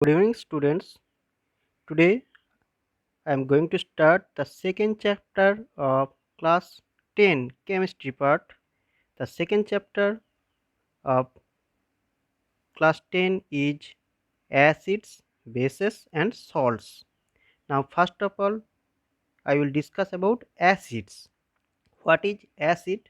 Good evening, students. Today I am going to start the second chapter of class 10 chemistry part. The second chapter of class 10 is acids, bases and salts. Now first of all I will discuss about acids. What is acid?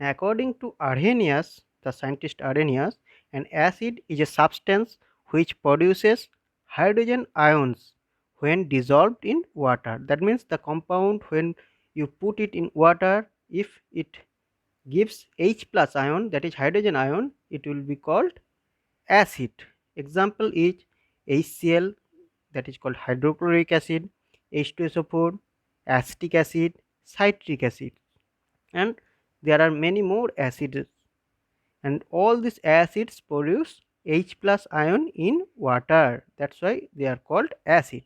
According to Arrhenius, the scientist Arrhenius, an acid is a substance which produces hydrogen ions when dissolved in water. That means the compound, when you put it in water, if it gives H plus ion, that is hydrogen ion, it will be called acid. Example is HCl, that is called hydrochloric acid, H2SO4, acetic acid, citric acid, and there are many more acids, and all these acids produce H plus ion in water. That's why they are called acid.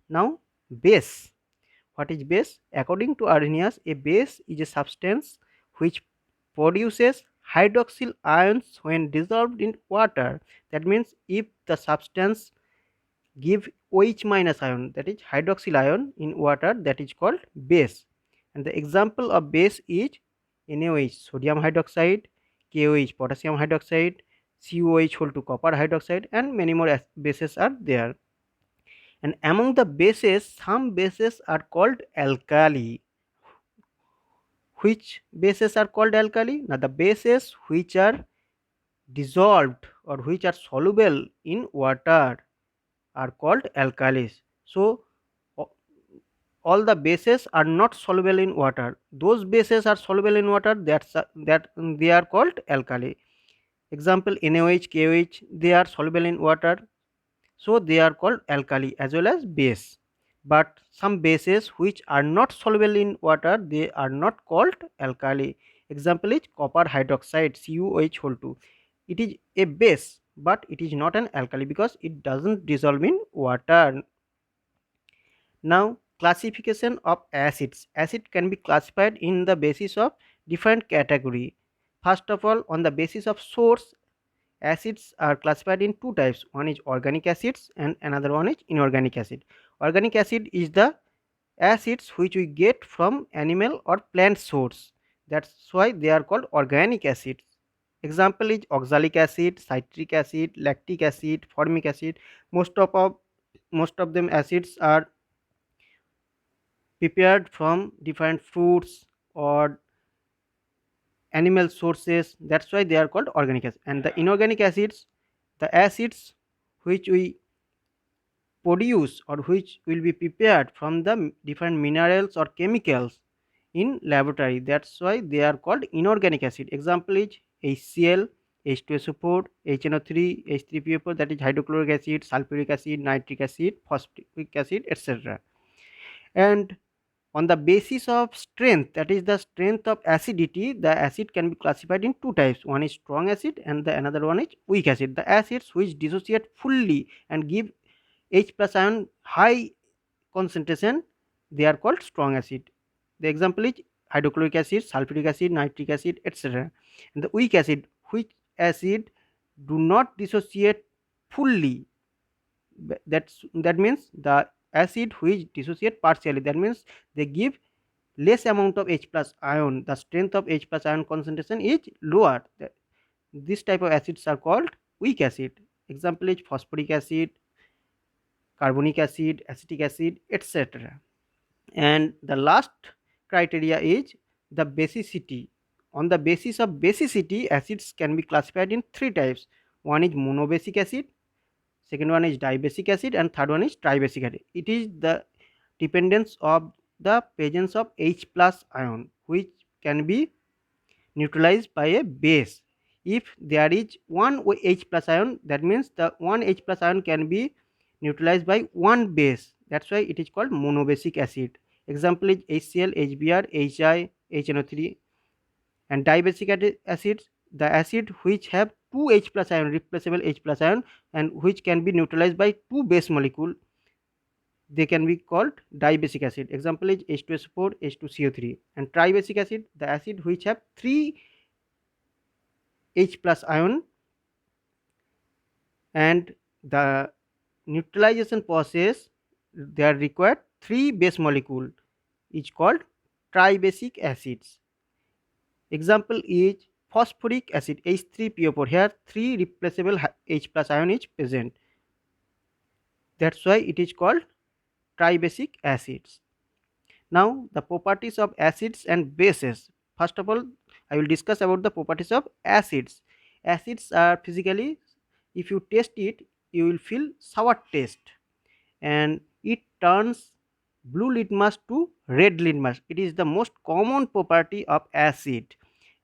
Now base. What is base? According to Arrhenius, a base is a substance which produces hydroxyl ions when dissolved in water. That means if the substance give OH minus ion, that is hydroxyl ion in water, that is called base. And the example of base is NaOH, sodium hydroxide, KOH, potassium hydroxide, COH whole to copper hydroxide, and many more bases are there. And among the bases, some bases are called alkali. Which bases are called alkali? Now the bases which are dissolved or which are soluble in water are called alkalis. So all the bases are not soluble in water. Those bases are soluble in water, that they are called alkali. Example NaOH, KOH, they are soluble in water, so they are called alkali as well as base. But some bases which are not soluble in water, they are not called alkali. Example is copper hydroxide, CuOH whole 2. It is a base but it is not an alkali because it doesn't dissolve in water. Now classification of acids. Acid can be classified in the basis of different category. First of all, on the basis of source, acids are classified in two types. One is organic acids and another one is inorganic acid. Organic acid is the acids which we get from animal or plant source. That's why they are called organic acids. Example is oxalic acid, citric acid, lactic acid, formic acid. Most of them acids are prepared from different fruits or animal sources. That's why they are called organic acid. And the inorganic acids, the acids which we produce or which will be prepared from the different minerals or chemicals in laboratory. That's why they are called inorganic acid. Example is HCl, H2SO4, HNO3, H3PO4, that is hydrochloric acid, sulfuric acid, nitric acid, phosphoric acid, etc. And on the basis of strength, that is the strength of acidity, the acid can be classified in two types. One is strong acid and the another one is weak acid. The acids which dissociate fully and give H plus ion high concentration, they are called strong acid. The example is hydrochloric acid, sulfuric acid, nitric acid, etc. And the weak acid, which acid do not dissociate fully, that means the acid which dissociate partially, that means they give less amount of H plus ion, the strength of H plus ion concentration is lower. This type of acids are called weak acid. Example is phosphoric acid, carbonic acid, acetic acid, etc. And the last criteria is the basicity. On the basis of basicity, acids can be classified in three types. One is monobasic acid, second one is dibasic acid, and third one is tribasic acid. It is the dependence of the presence of H plus ion which can be neutralized by a base. If there is one H plus ion, that means the one H plus ion can be neutralized by one base. That's why it is called monobasic acid. Example is HCl, HBr, HI, HNO3. And dibasic acids, the acid which have two H plus ion, replaceable H plus ion, and which can be neutralized by two base molecule, they can be called dibasic acid. Example is H2SO4, H2CO3. And tribasic acid, the acid which have three H plus ion and the neutralization process, they are required three base molecule is called tribasic acids. Example is phosphoric acid H3PO4. Here three replaceable H plus ion is present. That's why it is called tribasic acids. Now the properties of acids and bases. First of all, I will discuss about the properties of acids. Acids are physically, if you taste it, you will feel sour taste, and it turns blue litmus to red litmus. It is the most common property of acid,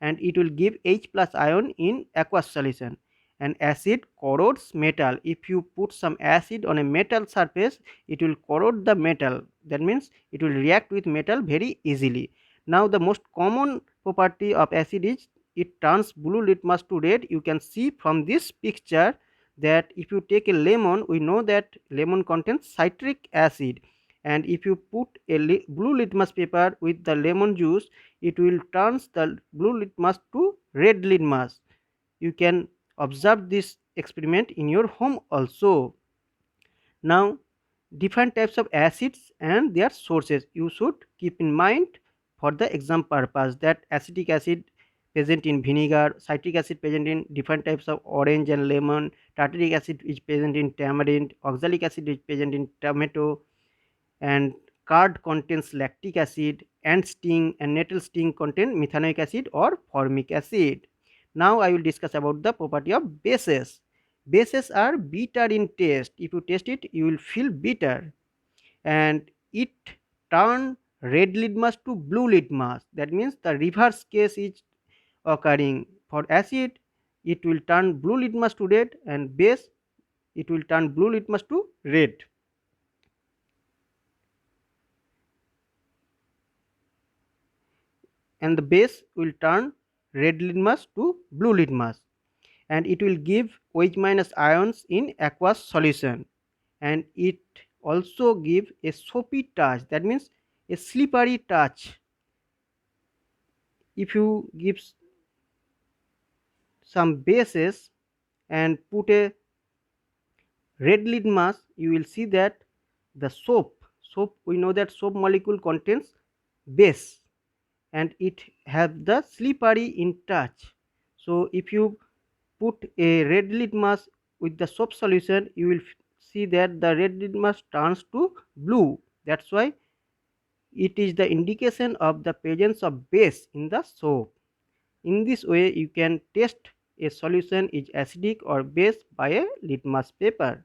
and it will give H plus ion in aqueous solution. And acid corrodes metal. If you put some acid on a metal surface, it will corrode the metal. That means it will react with metal very easily. Now the most common property of acid is it turns blue litmus to red. You can see from this picture that if you take a lemon, we know that lemon contains citric acid, and if you put a blue litmus paper with the lemon juice, it will turns the blue litmus to red litmus. You can observe this experiment in your home also. Now different types of acids and their sources you should keep in mind for the exam purpose, that acetic acid present in vinegar, citric acid present in different types of orange and lemon, tartaric acid is present in tamarind, oxalic acid is present in tomato, and curd contains lactic acid, ant sting and nettle sting contain methanoic acid or formic acid. Now I will discuss about the property of bases. Bases are bitter in taste. If you taste it, you will feel bitter, and it turn red litmus to blue litmus. That means the reverse case is occurring. For acid, it will turn blue litmus to red, and base, it will turn blue litmus to red. And the base will turn red litmus to blue litmus, and it will give OH minus ions in aqueous solution, and it also give a soapy touch, that means a slippery touch. If you give some bases and put a red litmus, you will see that the soap, we know that soap molecule contains base, and it has the slippery in touch. So if you put a red litmus with the soap solution, you will see that the red litmus turns to blue. That's why it is the indication of the presence of base in the soap. In this way, you can test a solution is acidic or base by a litmus paper.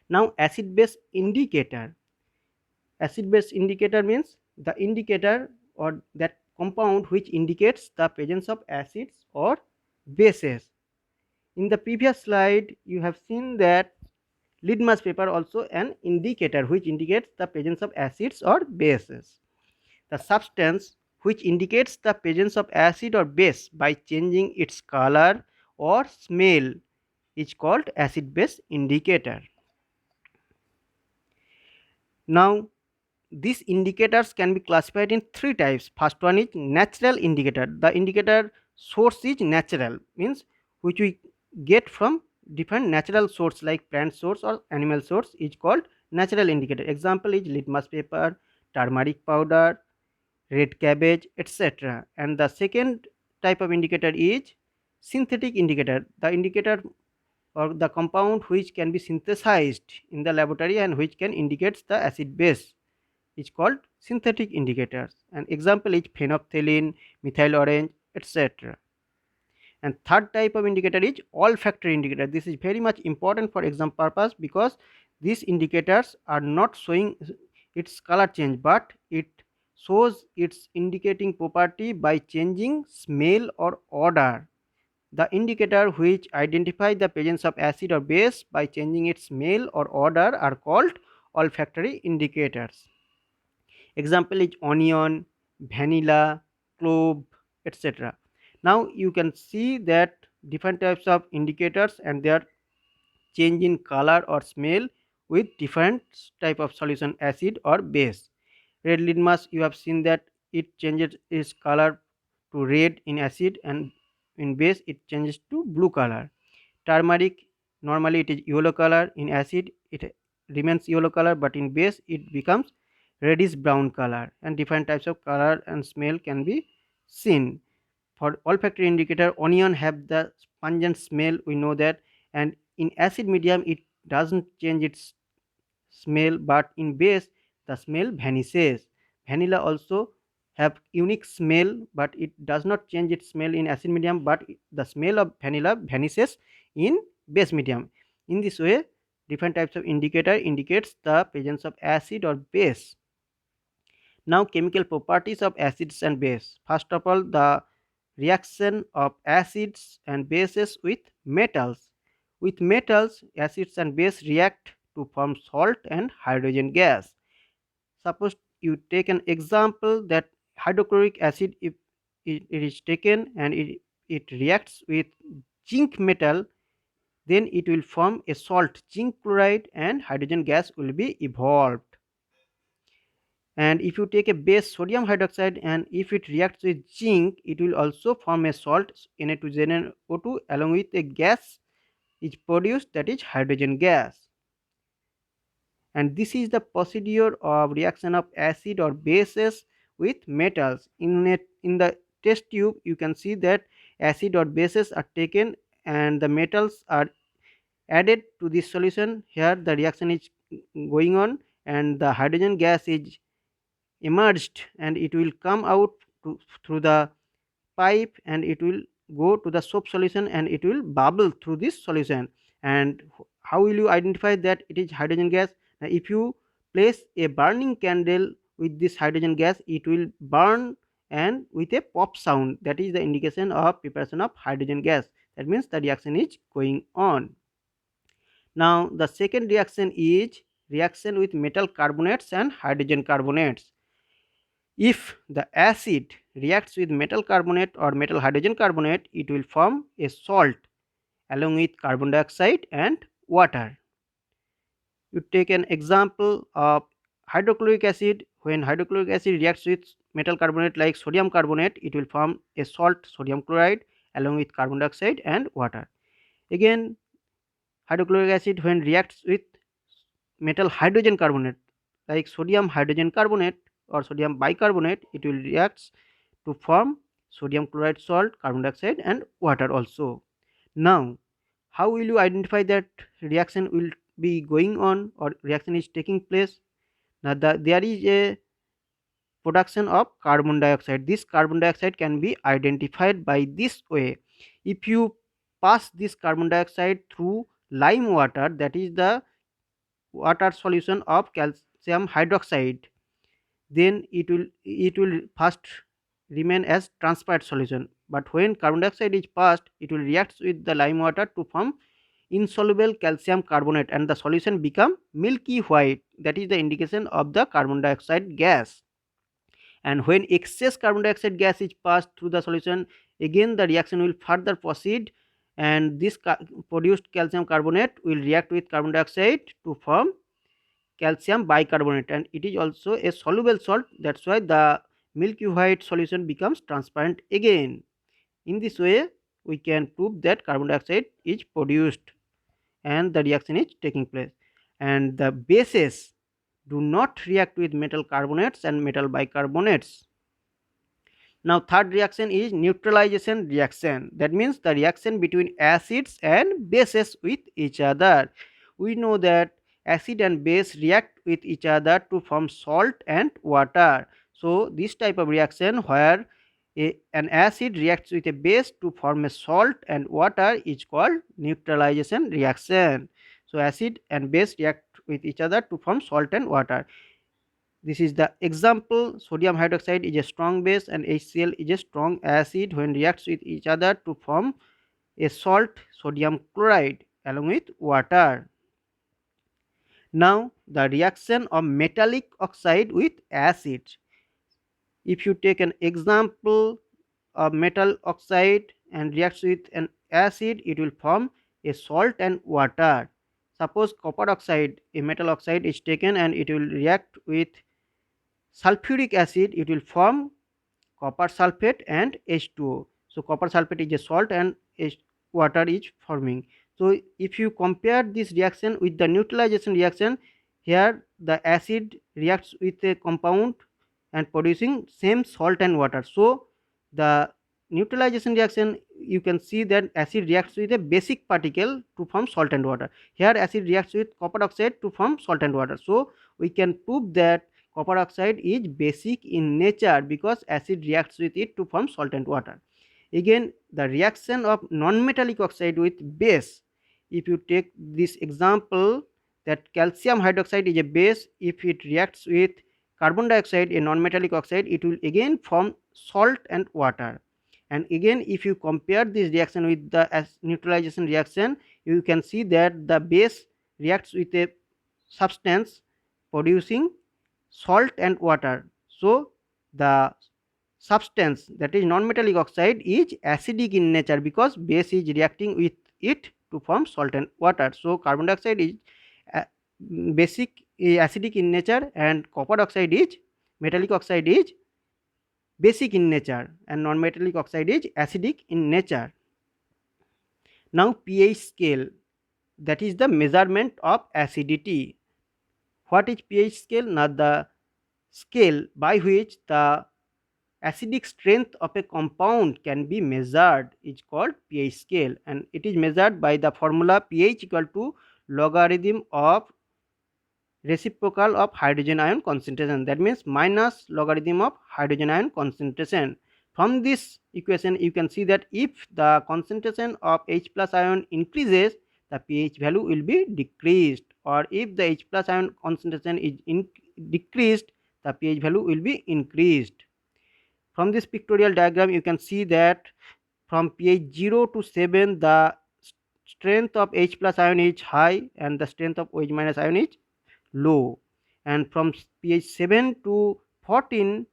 Now acid base indicator. Acid base indicator means the indicator or that compound which indicates the presence of acids or bases. In the previous slide, you have seen that litmus paper also an indicator which indicates the presence of acids or bases. The substance which indicates the presence of acid or base by changing its color or smell is called acid base indicator. Now these indicators can be classified in three types. First one is natural indicator. The indicator source is natural, means which we get from different natural source like plant source or animal source is called natural indicator. Example is litmus paper, turmeric powder, red cabbage, etc. And the second type of indicator is synthetic indicator. The indicator or the compound which can be synthesized in the laboratory and which can indicate the acid base is called synthetic indicators. An example is phenolphthalein, methyl orange, etc. And third type of indicator is olfactory indicator. This is very much important for exam purpose because these indicators are not showing its color change, but it shows its indicating property by changing smell or odor. The indicator which identify the presence of acid or base by changing its smell or odor are called olfactory indicators. Example is onion, vanilla, clove, etc. Now you can see that different types of indicators and their change in color or smell with different type of solution, acid or base. Red litmus, you have seen that it changes its color to red in acid, and in base it changes to blue color. Turmeric normally it is yellow color. In acid it remains yellow color, but in base it becomes reddish brown color, and different types of color and smell can be seen. For olfactory indicator, onion have the pungent smell, we know that, and in acid medium it doesn't change its smell, but in base the smell vanishes. Vanilla also have unique smell, but it does not change its smell in acid medium, but the smell of vanilla vanishes in base medium. In this way, different types of indicator indicates the presence of acid or base. Now, chemical properties of acids and base. First of all, the reaction of acids and bases with metals. With metals, acids and base react to form salt and hydrogen gas. Suppose you take an example that hydrochloric acid, if it is taken and it reacts with zinc metal, then it will form a salt, zinc chloride, and hydrogen gas will be evolved. And if you take a base sodium hydroxide and if it reacts with zinc, it will also form a salt Na2ZnO2 along with a gas is produced, that is hydrogen gas. And this is the procedure of reaction of acid or bases with metals. In the test tube you can see that acid or bases are taken and the metals are added to this solution. Here the reaction is going on and the hydrogen gas is emerged and it will come out through the pipe and it will go to the soap solution and it will bubble through this solution. And how will you identify that it is hydrogen gas? Now, if you place a burning candle with this hydrogen gas, it will burn and with a pop sound, that is the indication of preparation of hydrogen gas. That means the reaction is going on. Now the second reaction is reaction with metal carbonates and hydrogen carbonates. If the acid reacts with metal carbonate or metal hydrogen carbonate, it will form a salt along with carbon dioxide and water. You take an example of hydrochloric acid. When hydrochloric acid reacts with metal carbonate like sodium carbonate, it will form a salt, sodium chloride, along with carbon dioxide and water. Again, hydrochloric acid when reacts with metal hydrogen carbonate like sodium hydrogen carbonate or sodium bicarbonate, it will react to form sodium chloride salt, carbon dioxide and water also. Now, how will you identify that reaction will be going on or reaction is taking place? Now, there is a production of carbon dioxide. This carbon dioxide can be identified by this way. If you pass this carbon dioxide through lime water, that is the water solution of calcium hydroxide, then it will first remain as transparent solution, but when carbon dioxide is passed it will react with the lime water to form insoluble calcium carbonate and the solution become milky white, that is the indication of the carbon dioxide gas. And when excess carbon dioxide gas is passed through the solution, again the reaction will further proceed and this produced calcium carbonate will react with carbon dioxide to form calcium bicarbonate and it is also a soluble salt, that's why the milky white solution becomes transparent again. In this way we can prove that carbon dioxide is produced and the reaction is taking place. And the bases do not react with metal carbonates and metal bicarbonates. Now third reaction is neutralization reaction, that means the reaction between acids and bases with each other. We know that acid and base react with each other to form salt and water. So this type of reaction where an acid reacts with a base to form a salt and water is called neutralization reaction. So acid and base react with each other to form salt and water. This is the example. Sodium hydroxide is a strong base and HCl is a strong acid when reacts with each other to form a salt, sodium chloride, along with water. Now the reaction of metallic oxide with acid. If you take an example of metal oxide and reacts with an acid, it will form a salt and water. Suppose copper oxide, a metal oxide is taken and it will react with sulfuric acid, it will form copper sulfate and H2O. So copper sulfate is a salt and water is forming. So if you compare this reaction with the neutralization reaction, here the acid reacts with a compound and producing same salt and water. So the neutralization reaction, you can see that acid reacts with a basic particle to form salt and water. Here acid reacts with copper oxide to form salt and water. So we can prove that copper oxide is basic in nature because acid reacts with it to form salt and water. Again, the reaction of non-metallic oxide with base, if you take this example that calcium hydroxide is a base, if it reacts with carbon dioxide, a non-metallic oxide, it will again form salt and water. And again, if you compare this reaction with the neutralization reaction, you can see that the base reacts with a substance producing salt and water. So the substance, that is non-metallic oxide, is acidic in nature because base is reacting with it to form salt and water. So carbon dioxide is uh, acidic in nature, and copper oxide is metallic oxide is basic in nature, and non-metallic oxide is acidic in nature. Now pH scale, that is the measurement of acidity. What is pH scale? Now the scale by which the acidic strength of a compound can be measured is called pH scale, and it is measured by the formula pH equal to logarithm of reciprocal of hydrogen ion concentration, that means minus logarithm of hydrogen ion concentration. From this equation you can see that if the concentration of H plus ion increases, the pH value will be decreased, or if the H plus ion concentration is decreased, the pH value will be increased. From this pictorial diagram you can see that from pH 0 to 7 the strength of H plus ion is high and the strength of OH minus ion is low, and from pH 7 to 14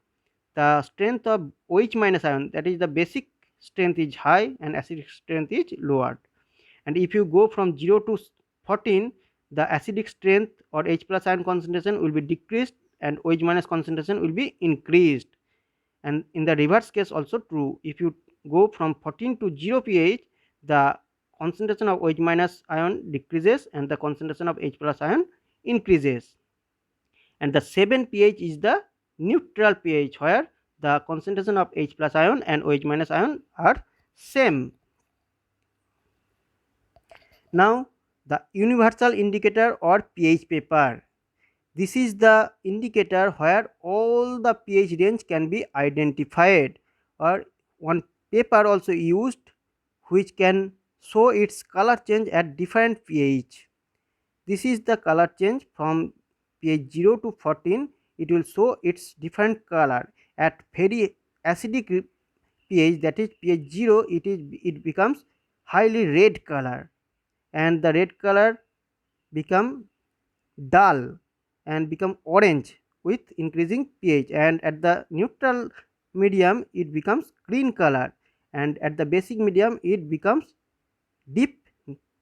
the strength of OH minus ion, that is the basic strength, is high and acidic strength is lower. And if you go from 0 to 14, the acidic strength or H plus ion concentration will be decreased and OH minus concentration will be increased. And in the reverse case also true. If you go from 14 to 0 pH, the concentration of OH minus ion decreases and the concentration of H plus ion increases. And the 7 pH is the neutral pH, where the concentration of H plus ion and OH minus ion are same. Now the universal indicator or pH paper. This is the indicator where all the pH range can be identified, or one paper also used which can show its color change at different pH. This is the color change from pH 0 to 14. It will show its different color. At very acidic pH, that is pH 0, it becomes highly red color, and the red color become dull and become orange with increasing pH, and at the neutral medium it becomes green color, and at the basic medium it becomes deep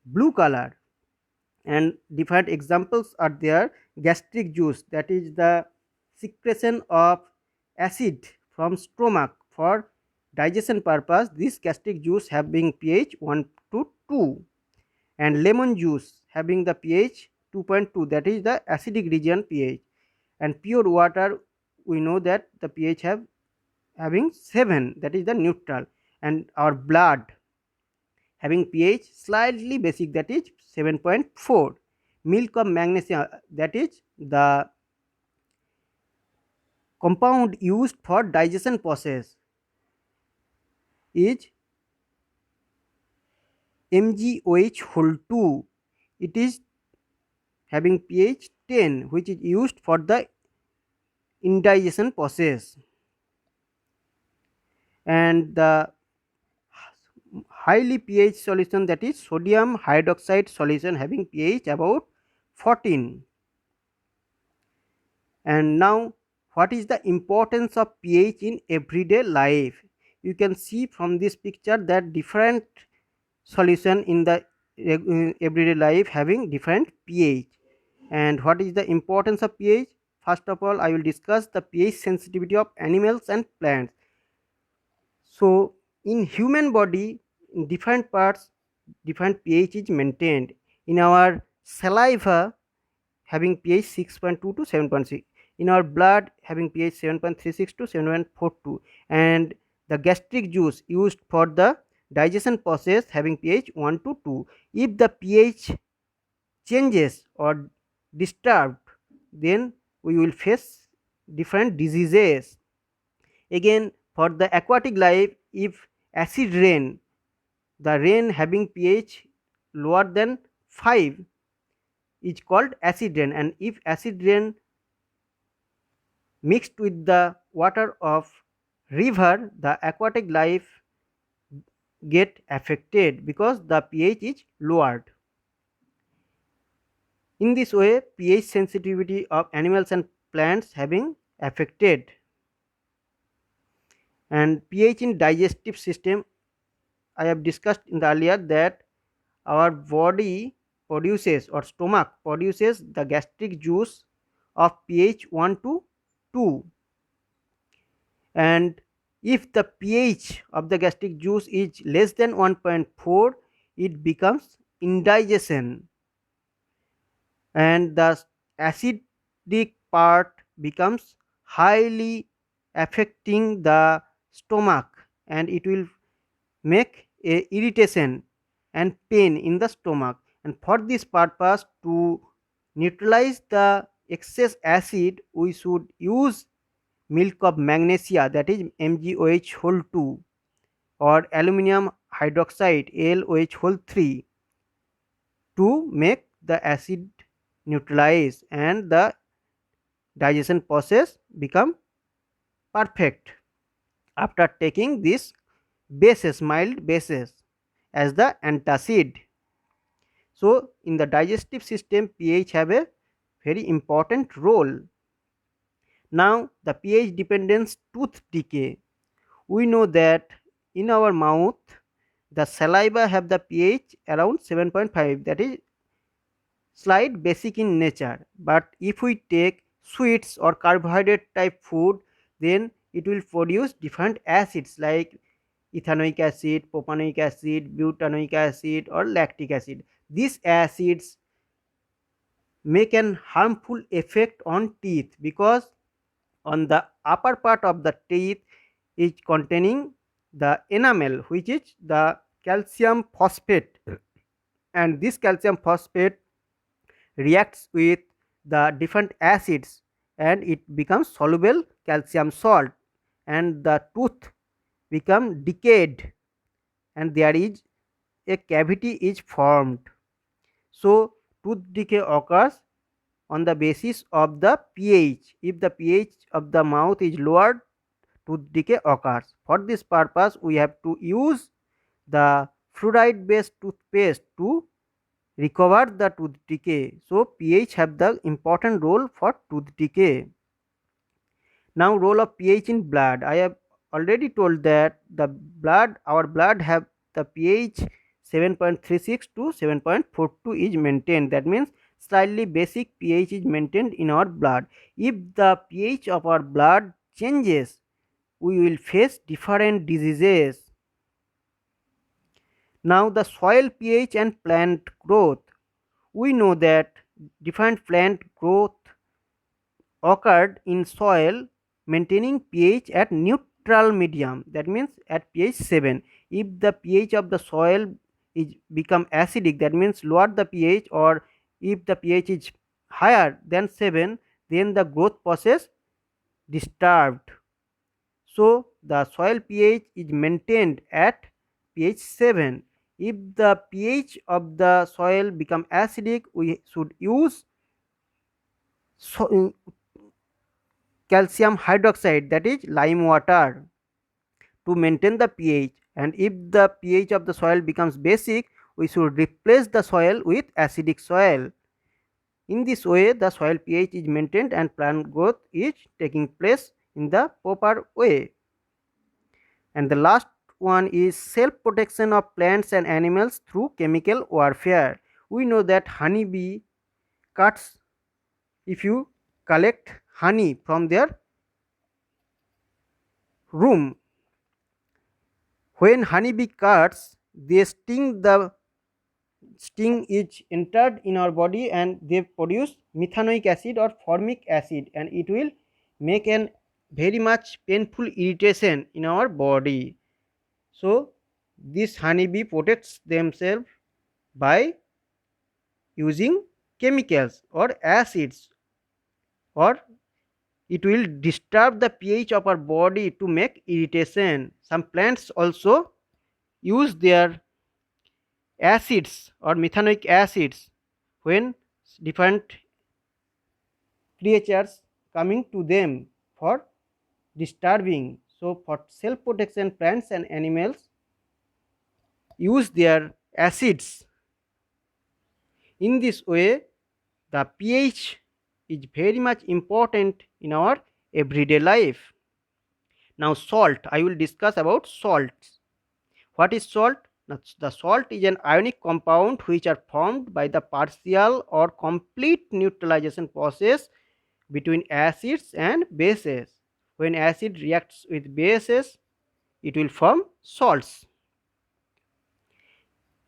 blue color. And different examples are there. Gastric juice, that is the secretion of acid from stomach for digestion purpose. This gastric juice having pH 1 to 2, and lemon juice having the pH 2.2, that is the acidic region pH. And pure water, we know that the pH having 7, that is the neutral. And our blood having pH slightly basic, that is 7.4. Milk of magnesia, that is the compound used for digestion process, is MgOH whole 2. It is having pH 10, which is used for the indigestion process. And the highly pH solution, that is sodium hydroxide solution, having pH about 14. And now what is the importance of pH in everyday life? You can see from this picture that different solution in the everyday life having different pH. And what is the importance of pH? First of all, I will discuss the pH sensitivity of animals and plants. So in human body, in different parts, different pH is maintained. In our saliva having pH 6.2 to 7.6, in our blood having pH 7.36 to 7.42, and the gastric juice used for the digestion process having pH 1 to 2. If the pH changes or disturbed, then we will face different diseases. Again, for the aquatic life, if acid rain, the rain having pH lower than 5 is called acid rain, and if acid rain mixed with the water of river, the aquatic life get affected because the pH is lowered. In this way, pH sensitivity of animals and plants having affected. And pH in digestive system, I have discussed in the earlier that our body produces, or stomach produces, the gastric juice of pH 1 to 2, and if the pH of the gastric juice is less than 1.4, it becomes indigestion, and the acidic part becomes highly affecting the stomach, and it will make a irritation and pain in the stomach. And for this purpose, to neutralize the excess acid, we should use milk of magnesia, that is MgOH whole 2, or aluminum hydroxide LOH whole 3, to make the acid neutralize and the digestion process become perfect after taking this bases, mild bases, as the antacid. So in the digestive system, pH have a very important role. Now the pH dependence tooth decay. We know that in our mouth the saliva have the pH around 7.5, that is slight basic in nature, but if we take sweets or carbohydrate type food, then it will produce different acids like ethanoic acid, propanoic acid, butanoic acid, or lactic acid. These acids make an harmful effect on teeth because on the upper part of the teeth is containing the enamel, which is the calcium phosphate, and this calcium phosphate reacts with the different acids and it becomes soluble calcium salt, and the tooth become decayed and there is a cavity is formed. So tooth decay occurs on the basis of the pH. If the pH of the mouth is lowered, tooth decay occurs. For this purpose, we have to use the fluoride based toothpaste to recover the tooth decay. So pH have the important role for tooth decay. Now role of pH in blood. I have already told that our blood have the pH 7.36 to 7.42 is maintained. That means slightly basic pH is maintained in our blood. If the pH of our blood changes, we will face different diseases. Now the soil pH and plant growth. We know that different plant growth occurred in soil maintaining pH at neutral medium, that means at pH 7. If the pH of the soil is become acidic, that means lower the pH, or if the pH is higher than 7, then the growth process disturbed. So the soil pH is maintained at pH 7. If the pH of the soil become acidic, we should use calcium hydroxide, that is lime water, to maintain the pH. And if the pH of the soil becomes basic, we should replace the soil with acidic soil. In this way, the soil pH is maintained and plant growth is taking place in the proper way. And the last one is self protection of plants and animals through chemical warfare. We know that honeybee cuts, if you collect honey from their room, when honeybee cuts, they sting the sting is entered in our body and they produce methanoic acid or formic acid, and it will make an very much painful irritation in our body. So this honeybee protects themselves by using chemicals or acids, or it will disturb the pH of our body to make irritation. Some plants also use their acids or methanoic acids when different creatures coming to them for disturbing. So for self protection, plants and animals use their acids. In this way, the pH is very much important in our everyday life. Now salt, I will discuss about salts. What is salt? The salt is an ionic compound which are formed by the partial or complete neutralization process between acids and bases. When acid reacts with bases, it will form salts.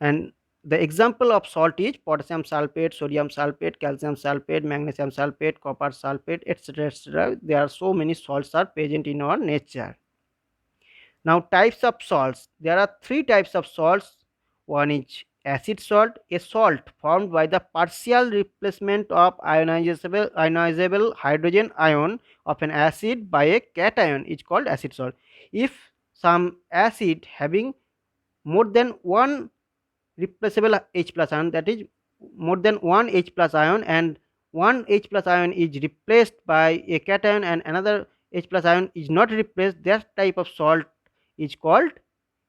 And the example of salt is potassium sulfate, sodium sulfate, calcium sulfate, magnesium sulfate, copper sulfate, etc. etc. There are so many salts are present in our nature. Now types of salts. There are three types of salts. One is acid salt, a salt formed by the partial replacement of ionizable hydrogen ion of an acid by a cation is called acid salt. If some acid having more than one replaceable H plus ion, that is more than one H plus ion, and one H plus ion is replaced by a cation and another H plus ion is not replaced, that type of salt is called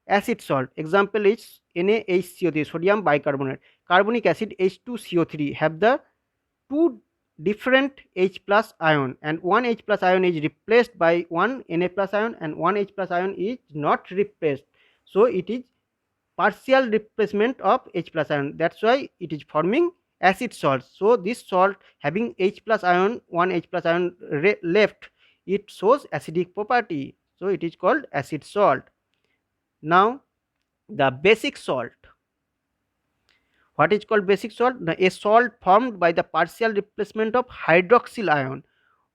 acid salt. Example is NaHCO3, sodium bicarbonate. Carbonic acid H2CO3 have the two different H plus ion, and one H plus ion is replaced by one Na plus ion and one H plus ion is not replaced. So it is partial replacement of H plus ion. That's why it is forming acid salt. So this salt having H plus ion, one H plus ion left, it shows acidic property. So it is called acid salt. Now the basic salt. What is called basic salt? A salt formed by the partial replacement of hydroxyl ion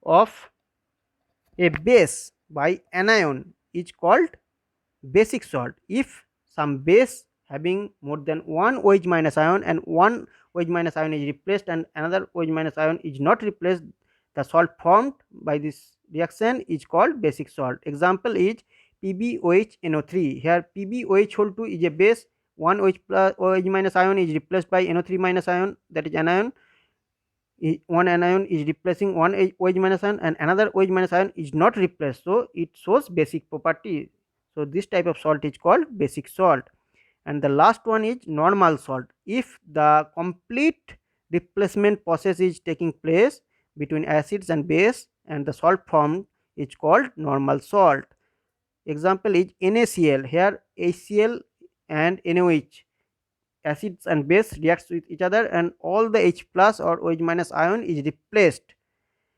of a base by anion is called basic salt. If some base having more than one OH minus ion and one OH minus ion is replaced and another OH minus ion is not replaced, the salt formed by this reaction is called basic salt. Example is PbOHNO3. Here PbOH whole 2 is a base, one OH minus ion is replaced by NO3 minus ion, that is anion. One anion is replacing one OH minus ion and another OH minus ion is not replaced, so it shows basic property. So this type of salt is called basic salt. And the last one is normal salt. If the complete replacement process is taking place between acids and base and the salt formed is called normal salt. Example is NaCl. Here HCl and NaOH, acids and base reacts with each other and all the H plus or OH minus ion is replaced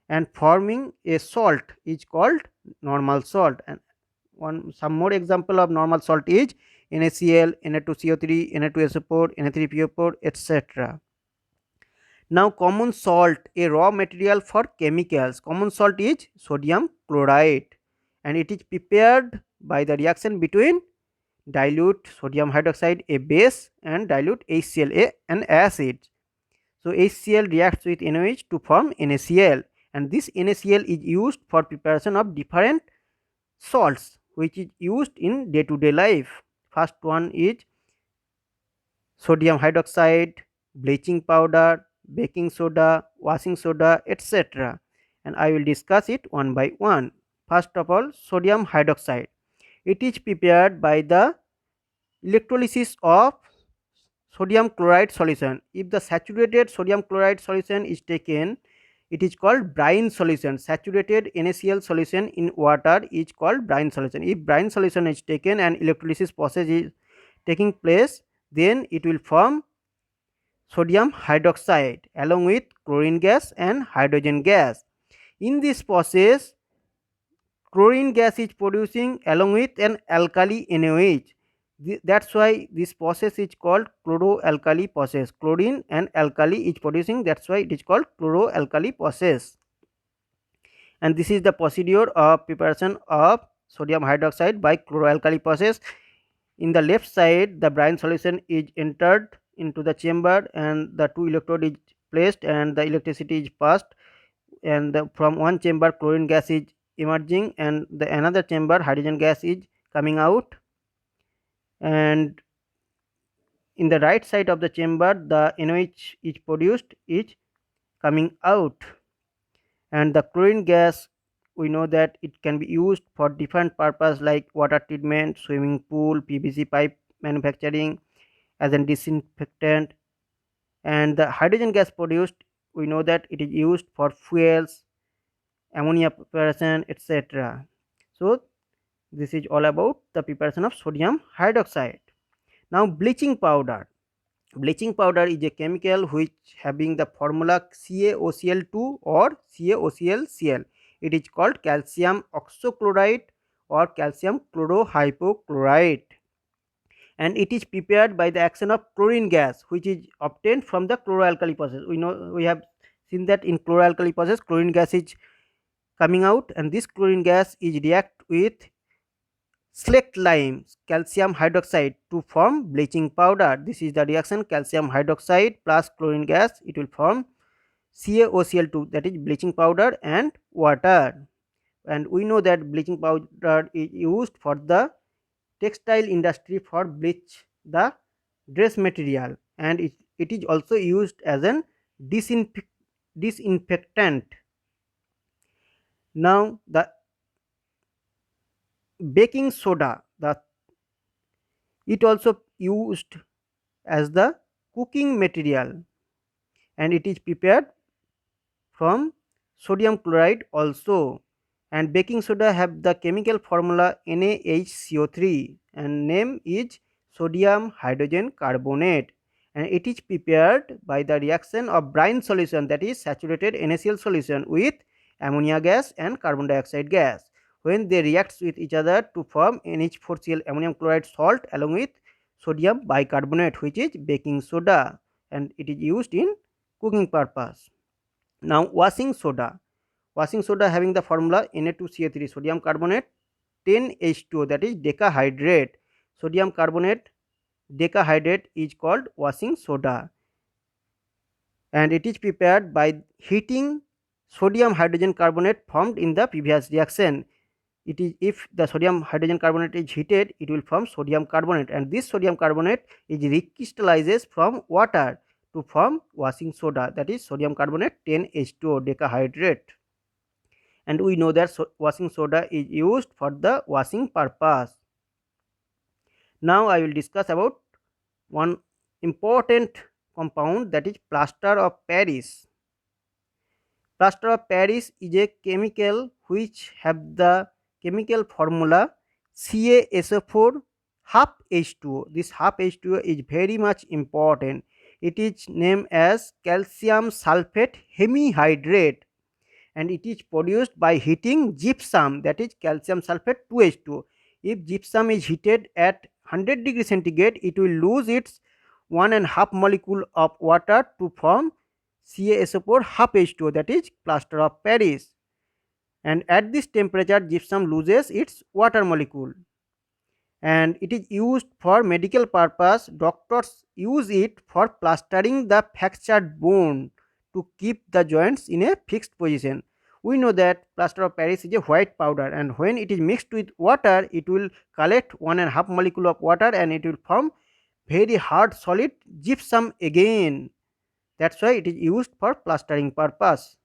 and forming a salt is called normal salt. And some more example of normal salt is NaCl, Na2CO3, Na2SO4, Na3PO4, etc. Now common salt, a raw material for chemicals. Common salt is sodium chloride and it is prepared by the reaction between dilute sodium hydroxide, a base, and dilute HCl, an acid. So HCl reacts with NaOH to form NaCl, and this NaCl is used for preparation of different salts which is used in day-to-day life. First one is sodium hydroxide, bleaching powder, baking soda, washing soda, etc. And I will discuss it one by one. First of all, sodium hydroxide. It is prepared by the electrolysis of sodium chloride solution. If the saturated sodium chloride solution is taken, it is called brine solution. Saturated NaCl solution in water is called brine solution. If brine solution is taken and electrolysis process is taking place, then it will form sodium hydroxide along with chlorine gas and hydrogen gas. In this process, chlorine gas is producing along with an alkali NaOH. That's why this process is called chloroalkali process. Chlorine and alkali is producing, that's why it is called chloroalkali process. And this is the procedure of preparation of sodium hydroxide by chloroalkali process. In the left side, the brine solution is entered into the chamber and the two electrode is placed and the electricity is passed, and from one chamber chlorine gas is emerging and the another chamber hydrogen gas is coming out, and in the right side of the chamber the NOH is produced is coming out. And the chlorine gas, we know that it can be used for different purpose like water treatment, swimming pool, PVC pipe manufacturing, as a disinfectant. And the hydrogen gas produced, we know that it is used for fuels, ammonia preparation, etc. So this is all about the preparation of sodium hydroxide. Now bleaching powder. Bleaching powder is a chemical which having the formula CaOCl2 or CaOClCl. It is called calcium oxochloride or calcium chlorohypochlorite, and it is prepared by the action of chlorine gas which is obtained from the chloroalkali process. We know, we have seen that in chloroalkali process chlorine gas is coming out, and this chlorine gas is react with select lime calcium hydroxide to form bleaching powder. This is the reaction calcium hydroxide plus chlorine gas, it will form CaOCl2, that is bleaching powder and water. And we know that bleaching powder is used for the textile industry for bleach the dress material, and it is also used as an disinfectant. Now the baking soda, the it also used as the cooking material, and it is prepared from sodium chloride also. And baking soda have the chemical formula NaHCO3 and name is sodium hydrogen carbonate, and it is prepared by the reaction of brine solution, that is saturated NaCl solution, with ammonia gas and carbon dioxide gas. When they react with each other to form NH4Cl ammonium chloride salt along with sodium bicarbonate, which is baking soda, and it is used in cooking purpose. Now washing soda. Washing soda having the formula Na2CO3 sodium carbonate 10H2O, that is decahydrate. Sodium carbonate decahydrate is called washing soda, and it is prepared by heating sodium hydrogen carbonate formed in the previous reaction. It is, if the sodium hydrogen carbonate is heated, it will form sodium carbonate, and this sodium carbonate is recrystallizes from water to form washing soda, that is sodium carbonate 10H2O decahydrate. And we know that washing soda is used for the washing purpose. Now I will discuss about one important compound, that is plaster of Paris. Plaster of Paris is a chemical which have the chemical formula CaSO4 half H2O. This half H2O is very much important. It is named as calcium sulfate hemihydrate, and it is produced by heating gypsum, that is calcium sulfate 2H2O. If gypsum is heated at 100 degree centigrade, it will lose its 1.5 molecule of water to form CaSO4 half H2O, that is plaster of Paris. And at this temperature gypsum loses its water molecule, and it is used for medical purpose. Doctors use it for plastering the fractured bone to keep the joints in a fixed position. We know that plaster of Paris is a white powder, and when it is mixed with water, it will collect 1.5 molecule of water and it will form very hard solid gypsum again. That's why it is used for plastering purpose.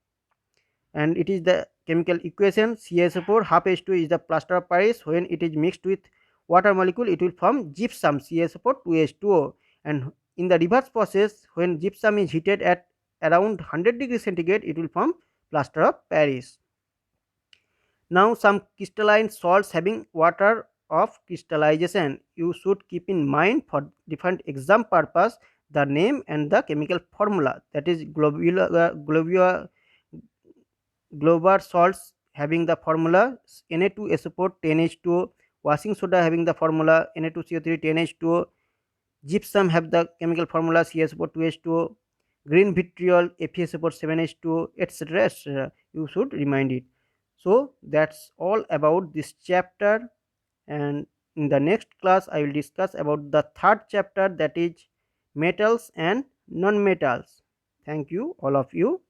And it is the chemical equation CaSO4 half H2 is the plaster of Paris. When it is mixed with water molecule, it will form gypsum CaSO4 2H2O. And in the reverse process, when gypsum is heated at around 100 degrees centigrade, it will form plaster of Paris. Now some crystalline salts having water of crystallization, you should keep in mind for different exam purpose the name and the chemical formula, that is globular salts having the formula Na2SO4 10H2O, washing soda having the formula Na2CO3 10H2O, gypsum have the chemical formula CSO4 2H2O, green vitriol FeSO4 7H2O, etc., etc. You should remind it. So that's all about this chapter, and in the next class I will discuss about the third chapter, that is metals and non-metals. Thank you all of you.